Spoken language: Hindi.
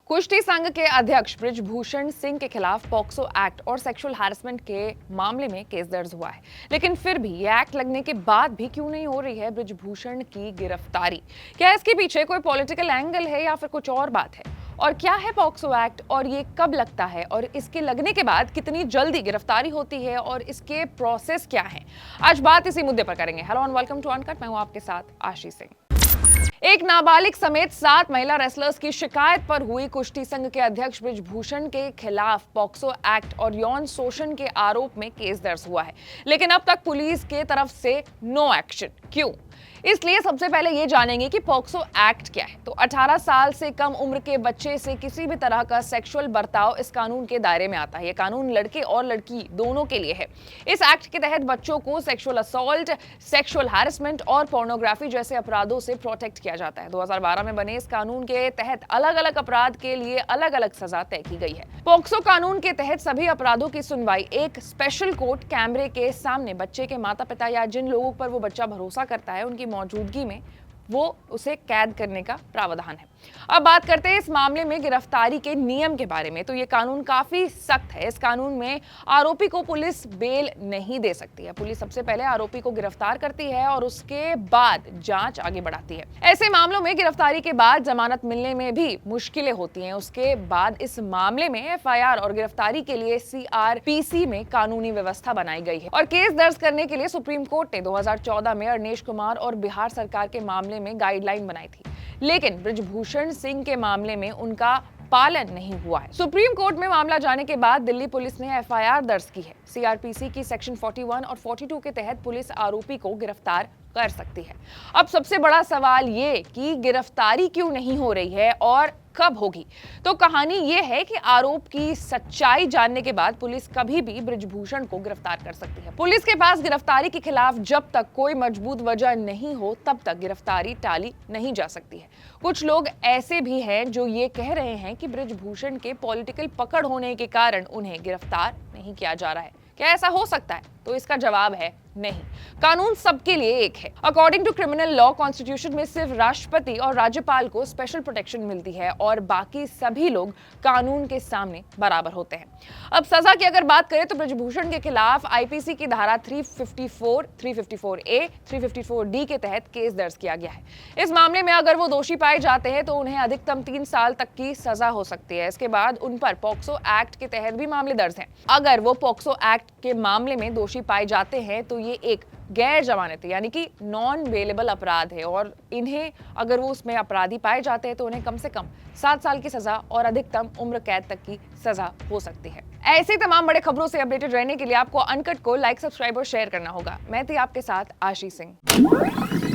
कुश्ती संघ के अध्यक्ष बृजभूषण सिंह के खिलाफ पॉक्सो एक्ट और सेक्सुअल हैरेसमेंट के मामले में केस दर्ज हुआ है। लेकिन फिर भी ये एक्ट लगने के बाद भी क्यों नहीं हो रही है बृजभूषण की गिरफ्तारी? क्या इसके पीछे कोई पॉलिटिकल एंगल है या फिर कुछ और बात है? और क्या है पॉक्सो एक्ट और ये कब लगता है और इसके लगने के बाद कितनी जल्दी गिरफ्तारी होती है और इसके प्रोसेस क्या है? आज बात इसी मुद्दे पर करेंगे। Hello and welcome to Uncut. मैं हूं आपके साथ आशीष सिंह। एक नाबालिग समेत 7 महिला रेसलर्स की शिकायत पर हुई कुश्ती संघ के अध्यक्ष बृजभूषण के खिलाफ पॉक्सो एक्ट और यौन शोषण के आरोप में केस दर्ज हुआ है। लेकिन अब तक पुलिस के तरफ से नो एक्शन। क्यों? इसलिए सबसे पहले ये जानेंगे कि पॉक्सो एक्ट क्या है। तो 18 साल से कम उम्र के बच्चे से किसी भी तरह का सेक्सुअल बर्ताव इस कानून के दायरे में आता है। ये कानून लड़के और लड़की दोनों के लिए है। इस एक्ट के तहत बच्चों को सेक्सुअल असॉल्ट, सेक्सुअल हैरेसमेंट और पोर्नोग्राफी जैसे अपराधों से प्रोटेक्ट किया जाता है। 2012 में बने इस कानून के तहत अलग अलग अपराध के लिए अलग अलग सजा तय की गई है। पॉक्सो कानून के तहत सभी अपराधों की सुनवाई एक स्पेशल कोर्ट कैमरे के सामने बच्चे के माता पिता या जिन लोगों पर वो बच्चा भरोसा करता है उनकी मौजूदगी में वो उसे कैद करने का प्रावधान है। अब बात करते हैं इस मामले में गिरफ्तारी के नियम के बारे में। तो ये कानून काफी सख्त है। इस कानून में आरोपी को पुलिस बेल नहीं दे सकती है। पुलिस सबसे पहले आरोपी को गिरफ्तार करती है और उसके बाद जांच आगे बढ़ाती है। ऐसे मामलों में गिरफ्तारी के बाद जमानत मिलने में भी मुश्किलें होती हैं। उसके बाद इस मामले में एफआईआर और गिरफ्तारी के लिए सीआरपीसी में कानूनी व्यवस्था बनाई गई है। और केस दर्ज करने के लिए सुप्रीम कोर्ट ने 2014 में अरनेश कुमार और बिहार सरकार के मामले में गाइडलाइन बनाई थी। लेकिन बृजभूषण सिंह के मामले में उनका पालन नहीं हुआ है। सुप्रीम कोर्ट में मामला जाने के बाद दिल्ली पुलिस ने एफआईआर दर्ज की है। सीआरपीसी की सेक्शन 41 और 42 के तहत पुलिस आरोपी को गिरफ्तार कर सकती है। अब सबसे बड़ा सवाल ये कि गिरफ्तारी क्यों नहीं हो रही है और कब होगी? तो कहानी ये है कि आरोप की सच्चाई जानने के बाद पुलिस कभी भी बृजभूषण को गिरफ्तार कर सकती है। पुलिस के पास गिरफ्तारी के खिलाफ जब तक कोई मजबूत वजह नहीं हो तब तक गिरफ्तारी टाली नहीं जा सकती है। कुछ लोग ऐसे भी हैं जो ये कह रहे हैं कि बृजभूषण के पॉलिटिकल पकड़ होने के कारण उन्हें गिरफ्तार नहीं किया जा रहा है। क्या ऐसा हो सकता है? तो इसका जवाब है नहीं। कानून सबके लिए एक है। According to criminal law, constitution में सिर्फ राष्ट्रपति और राज्यपाल को स्पेशल प्रोटेक्शन मिलती है और बाकी सभी लोग कानून के सामने बराबर होते हैं। अब सजा की अगर बात करें तो बृजभूषण के खिलाफ आईपीसी की धारा 354, 354A, 354D के तहत केस दर्ज किया गया है। इस मामले में अगर वो दोषी पाए जाते हैं तो उन्हें अधिकतम 3 साल तक की सजा हो सकती है। इसके बाद उन पर पॉक्सो एक्ट के तहत भी मामले दर्ज हैं। अगर वो पॉक्सो एक्ट के मामले में दोषी पाए जाते हैं तो ये एक गैर जमानती यानी कि नॉन बेलेबल अपराध है और इन्हें अगर वो उसमें अपराधी पाए जाते हैं तो उन्हें कम से कम 7 साल की सजा और अधिकतम उम्र कैद तक की सजा हो सकती है। ऐसे तमाम बड़े खबरों से अपडेटेड रहने के लिए आपको अनकट को लाइक, सब्सक्राइब और शेयर करना होगा। मैं थी आपके साथ आशीष सिंह।